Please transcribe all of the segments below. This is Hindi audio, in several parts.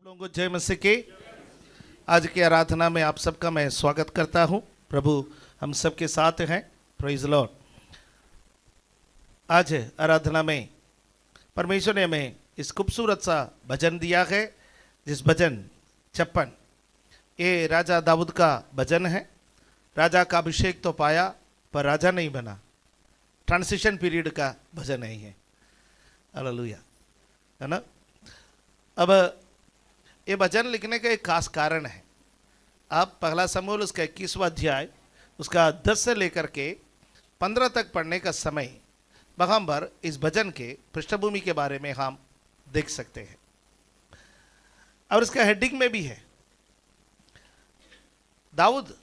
लोगों को जय मसीह की। आज की आराधना में आप सबका मैं स्वागत करता हूं। प्रभु हम सबके साथ हैं। Praise Lord. आज आराधना में परमेश्वर ने हमें इस खूबसूरत सा भजन दिया है, जिस भजन 56 ये राजा दाऊद का भजन है। राजा का अभिषेक तो पाया पर राजा नहीं बना, ट्रांसिशन पीरियड का भजन है ये। हालेलुया, है ना। अब ये भजन लिखने का एक खास कारण है। आप पहला समूल उसका 21वां अध्याय उसका 10 से लेकर के 15 तक पढ़ने का समय वहाँ पर इस भजन के पृष्ठभूमि के बारे में हम देख सकते हैं। और इसका हेडिंग में भी है, दाऊद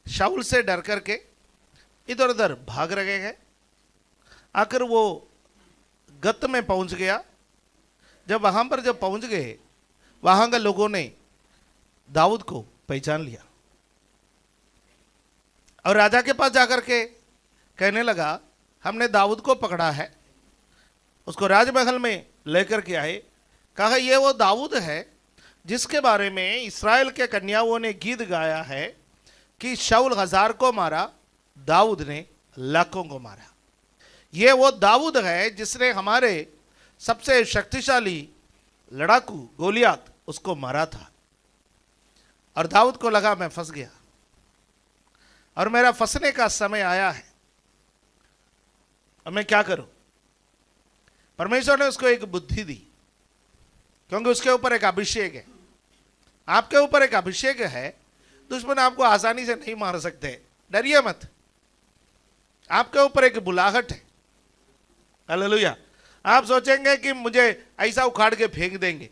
शाऊल से डर करके इधर उधर भाग रहे हैं, आखिर वो गत में पहुंच गया। जब वहां पर जब पहुंच गए, वहां के लोगों ने दाऊद को पहचान लिया और राजा के पास जाकर के कहने लगा, हमने दाऊद को पकड़ा है, उसको राजमहल में लेकर के आए। कहा ये वो दाऊद है जिसके बारे में इस्राएल के कन्याओं ने गीत गाया है कि शाऊल 1000 को मारा, दाऊद ने लाखों को मारा। ये वो दाऊद है जिसने हमारे सबसे शक्तिशाली लड़ाकू गोलियात उसको मारा था। और दाऊद को लगा मैं फंस गया और मेरा फंसने का समय आया है, अब मैं क्या करूं। परमेश्वर ने उसको एक बुद्धि दी, क्योंकि उसके ऊपर एक अभिषेक है। आपके ऊपर एक अभिषेक है, दुश्मन आपको आसानी से नहीं मार सकते, डरिए मत। आपके ऊपर एक बुलाहट है। हालेलुया। आप सोचेंगे कि मुझे ऐसा उखाड़ के फेंक देंगे,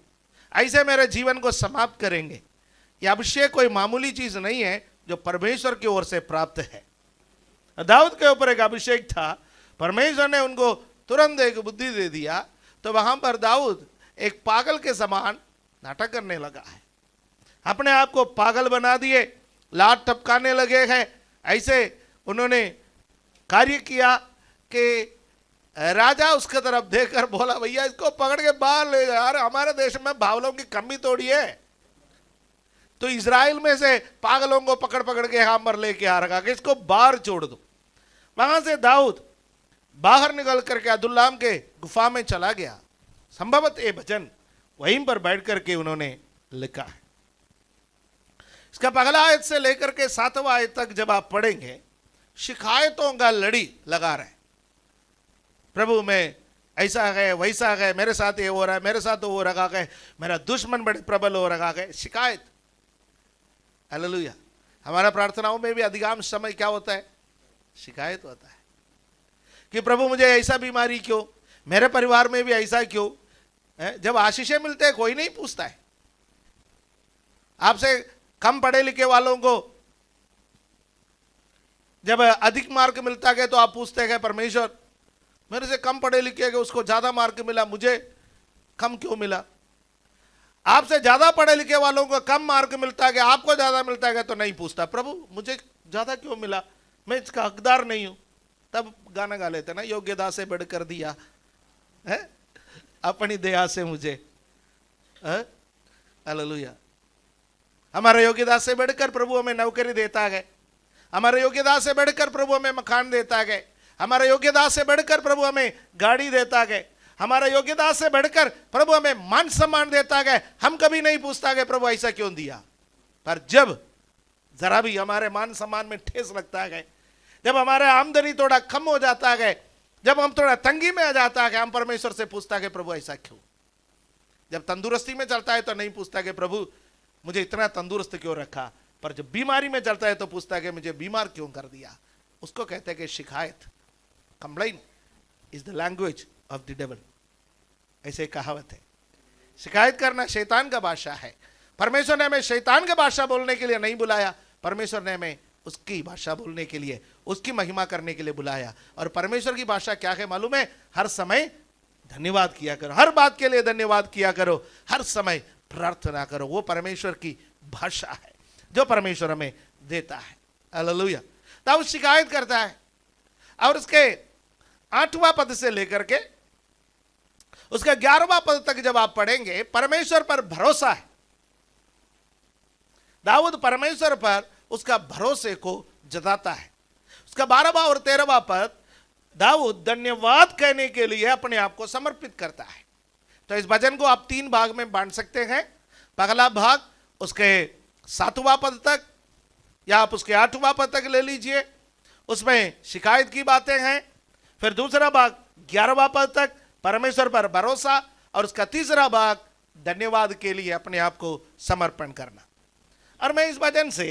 ऐसे मेरे जीवन को समाप्त करेंगे। यह अभिषेक कोई मामूली चीज नहीं है, जो परमेश्वर की ओर से प्राप्त है। दाऊद के ऊपर एक अभिषेक था, परमेश्वर ने उनको तुरंत एक बुद्धि दे दिया। तो वहां पर दाऊद एक पागल के समान नाटक करने लगा है, अपने आप को पागल बना दिए, लात टपकाने लगे हैं। ऐसे उन्होंने कार्य किया कि राजा उसके तरफ देखकर बोला, भैया इसको पकड़ के बाहर ले जाओ, यार हमारे देश में बावलों की कमी थोड़ी है। तो इजराइल में से पागलों को पकड़ पकड़ के यहाँ पर लेके आ रखा कि इसको बाहर छोड़ दो। वहां से दाऊद बाहर निकल करके अदुल्लाम के गुफा में चला गया। संभवतः ये भजन वहीं पर बैठ करके उन्होंने लिखा है। इसका पहला आयत से लेकर के 7वां आयत तक जब आप पढ़ेंगे, शिकायतों का लड़ी लगा रहे, प्रभु में ऐसा है वैसा है, मेरे साथ ये हो रहा है, मेरे साथ तो हो रखा है, मेरा दुश्मन बड़े प्रबल हो रखा है। शिकायत। हालेलुया। हमारा प्रार्थनाओं में भी अधिकांश समय क्या होता है? शिकायत होता है कि प्रभु मुझे ऐसा बीमारी क्यों, मेरे परिवार में भी ऐसा क्यों। जब आशीषें मिलते हैं कोई नहीं पूछता है। आपसे कम पढ़े लिखे वालों को जब अधिक मार्क मिलता है तो आप पूछते हैं, परमेश्वर मेरे से कम पढ़े लिखे हैं, उसको ज्यादा मार्क मिला, मुझे कम क्यों मिला। आपसे ज्यादा पढ़े लिखे वालों को कम मार्क मिलता है, आपको ज्यादा मिलता है तो नहीं पूछता, प्रभु मुझे ज्यादा क्यों मिला, मैं इसका हकदार नहीं हूं। तब गाना गा लेते ना, योग्यता से बढ़कर दिया है अपनी दया से मुझे। हालेलुया। हमारे योग्यता से बढ़कर प्रभु हमें नौकरी देता है, हमारे योग्यता से बढ़कर प्रभु हमें मकान देता है, हमारा योग्यता से बढ़कर प्रभु हमें गाड़ी देता है, हमारा योग्यता से बढ़कर प्रभु हमें मान सम्मान देता है। हम कभी नहीं पूछता है प्रभु ऐसा क्यों दिया। पर जब जरा भी हमारे मान सम्मान में ठेस लगता है, जब हमारा आमदनी थोड़ा कम हो जाता है, जब हम थोड़ा तंगी में आ जाता है, हम परमेश्वर से पूछता है प्रभु ऐसा क्यों। जब तंदुरुस्ती में चलता है तो नहीं पूछता कि प्रभु मुझे इतना तंदुरुस्त क्यों रखा, पर जब बीमारी में चलता है तो पूछता है कि मुझे बीमार क्यों कर दिया। उसको कहते हैं कि शिकायत। Complain is the language of the devil, ऐसे कहावत है। शिकायत करना शैतान का भाषा है। परमेश्वर ने हमें शैतान का भाषा बोलने के लिए नहीं बुलाया, परमेश्वर ने हमें उसकी भाषा बोलने के लिए, उसकी महिमा करने के लिए बुलाया। और परमेश्वर की भाषा क्या है मालूम है? हर समय धन्यवाद किया करो, हर बात के लिए धन्यवाद किया करो, हर समय प्रार्थना करो। वो परमेश्वर की भाषा है जो परमेश्वर हमें देता है। हालेलुया। तब शिकायत करता है और उसके 8वां पद से लेकर के उसका 11वां पद तक जब आप पढ़ेंगे, परमेश्वर पर भरोसा है। दाऊद परमेश्वर पर उसका भरोसे को जताता है। उसका 12वां और 13वां पद, दाऊद धन्यवाद कहने के लिए अपने आप को समर्पित करता है। तो इस भजन को आप 3 भाग में बांट सकते हैं। पहला भाग उसके 7वां पद तक या आप उसके 8वां पद तक ले लीजिए, उसमें शिकायत की बातें हैं। फिर दूसरा भाग 11वां पद तक परमेश्वर पर भरोसा, और उसका तीसरा भाग धन्यवाद के लिए अपने आप को समर्पण करना। और मैं इस भजन से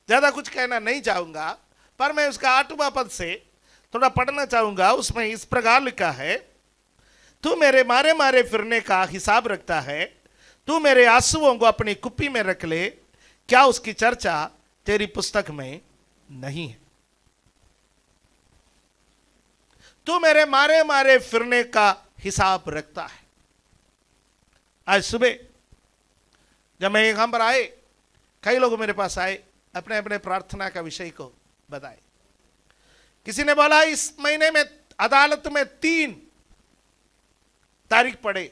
ज्यादा कुछ कहना नहीं चाहूंगा, पर मैं उसका 8वां पद से थोड़ा पढ़ना चाहूंगा। उसमें इस प्रकार लिखा है, तू मेरे मारे मारे फिरने का हिसाब रखता है, तू मेरे आंसुओं को अपनी कुप्पी में रख ले, क्या उसकी चर्चा तेरी पुस्तक में नहीं है। तू मेरे मारे मारे फिरने का हिसाब रखता है। आज सुबह जब मैं यहां पर आए, कई लोग मेरे पास आए, अपने अपने प्रार्थना का विषय को बताए। किसी ने बोला इस महीने में अदालत में 3 तारीख पड़े,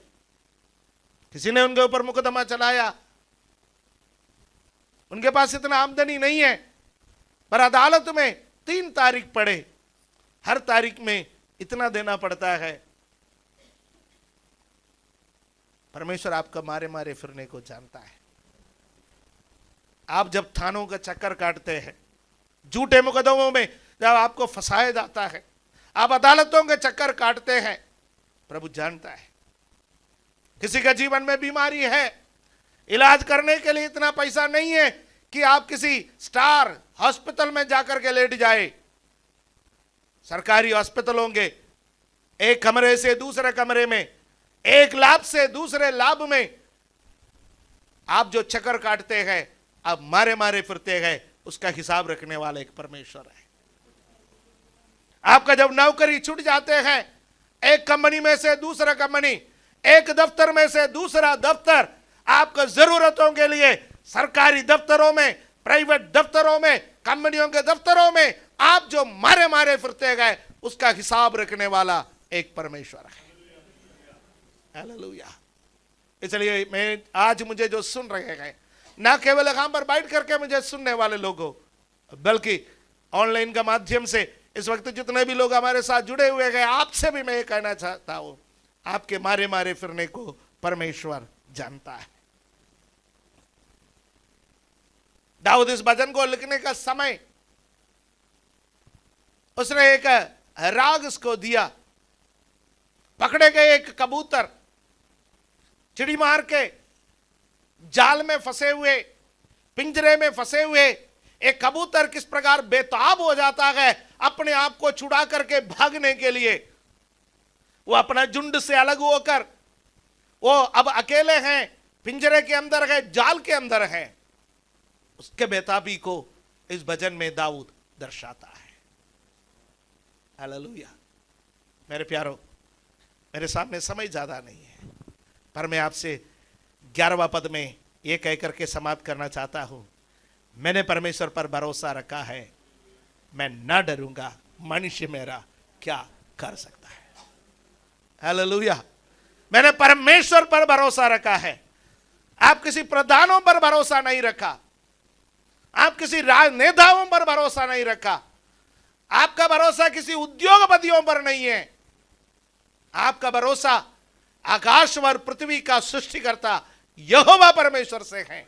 किसी ने उनके ऊपर मुकदमा चलाया, उनके पास इतना आमदनी नहीं है, पर अदालत में 3 तारीख पड़े, हर तारीख में इतना देना पड़ता है। परमेश्वर आपका मारे मारे फिरने को जानता है। आप जब थानों का चक्कर काटते हैं, झूठे मुकदमों में जब आपको फंसाया जाता है, आप अदालतों के चक्कर काटते हैं, प्रभु जानता है। किसी का जीवन में बीमारी है, इलाज करने के लिए इतना पैसा नहीं है कि आप किसी स्टार हॉस्पिटल में जाकर के लेट जाए। सरकारी हॉस्पिटलों के एक कमरे से दूसरे कमरे में, एक लाभ से दूसरे लाभ में आप जो चक्कर काटते हैं, आप मारे मारे फिरते हैं, उसका हिसाब रखने वाला एक परमेश्वर है। आपका जब नौकरी छूट जाते हैं, एक कंपनी में से दूसरा कंपनी, एक दफ्तर में से दूसरा दफ्तर, आपको जरूरतों के लिए सरकारी दफ्तरों में, प्राइवेट दफ्तरों में, कंपनियों के दफ्तरों में आप जो मारे मारे फिरते गए, उसका हिसाब रखने वाला एक परमेश्वर है। हालेलुया। इसलिए मैं आज मुझे जो सुन रहे हैं, ना केवल यहां पर बैठ करके मुझे सुनने वाले लोगों, बल्कि ऑनलाइन का माध्यम से इस वक्त जितने भी लोग हमारे साथ जुड़े हुए हैं, आपसे भी मैं ये कहना चाहता हूं, आपके मारे मारे फिरने को परमेश्वर जानता है। दाऊद इस भजन को लिखने का समय उसने एक राग उसको दिया। पकड़े गए एक कबूतर, चिड़ी मार के जाल में फंसे हुए, पिंजरे में फंसे हुए एक कबूतर किस प्रकार बेताब हो जाता है अपने आप को छुड़ा करके भागने के लिए। वो अपना झुंड से अलग होकर, वो अब अकेले हैं, पिंजरे के अंदर है, जाल के अंदर है। उसके बेताबी को इस भजन में दाऊद दर्शाता है। हालेलुया। मेरे प्यारो, मेरे सामने समय ज्यादा नहीं है, पर मैं आपसे 11वां पद में यह कहकर के समाप्त करना चाहता हूं, मैंने परमेश्वर पर भरोसा रखा है, मैं ना डरूंगा, मनुष्य मेरा क्या कर सकता है। हालेलुया। मैंने परमेश्वर पर भरोसा रखा है। आप किसी प्रधानों पर भरोसा नहीं रखा, आप किसी राजनेताओं पर भरोसा नहीं रखा, आपका भरोसा किसी उद्योगपतियों पर नहीं है। आपका भरोसा आकाश और पृथ्वी का सृष्टिकर्ता यहोवा परमेश्वर से है।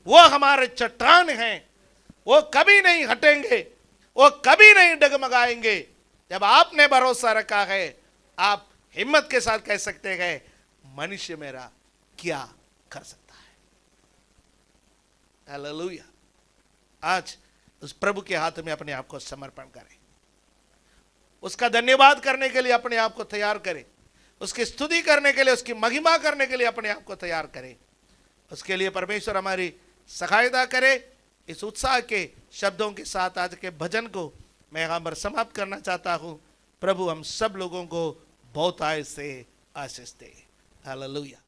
वो हमारे चट्टान हैं, वो कभी नहीं हटेंगे, वो कभी नहीं डगमगाएंगे। जब आपने भरोसा रखा है, आप हिम्मत के साथ कह सकते हैं, मनुष्य मेरा क्या कर सकता है। हालेलुया। आज उस प्रभु के हाथ में अपने आप को समर्पण करें, उसका धन्यवाद करने के लिए अपने आप को तैयार करें, उसकी स्तुति करने के लिए, उसकी महिमा करने के लिए अपने आप को तैयार करें। उसके लिए परमेश्वर हमारी सहायता करे। इस उत्साह के शब्दों के साथ आज के भजन को मैं यहां पर समाप्त करना चाहता हूं। प्रभु हम सब लोगों को बहुत आय से आशीष दे। हालेलुया।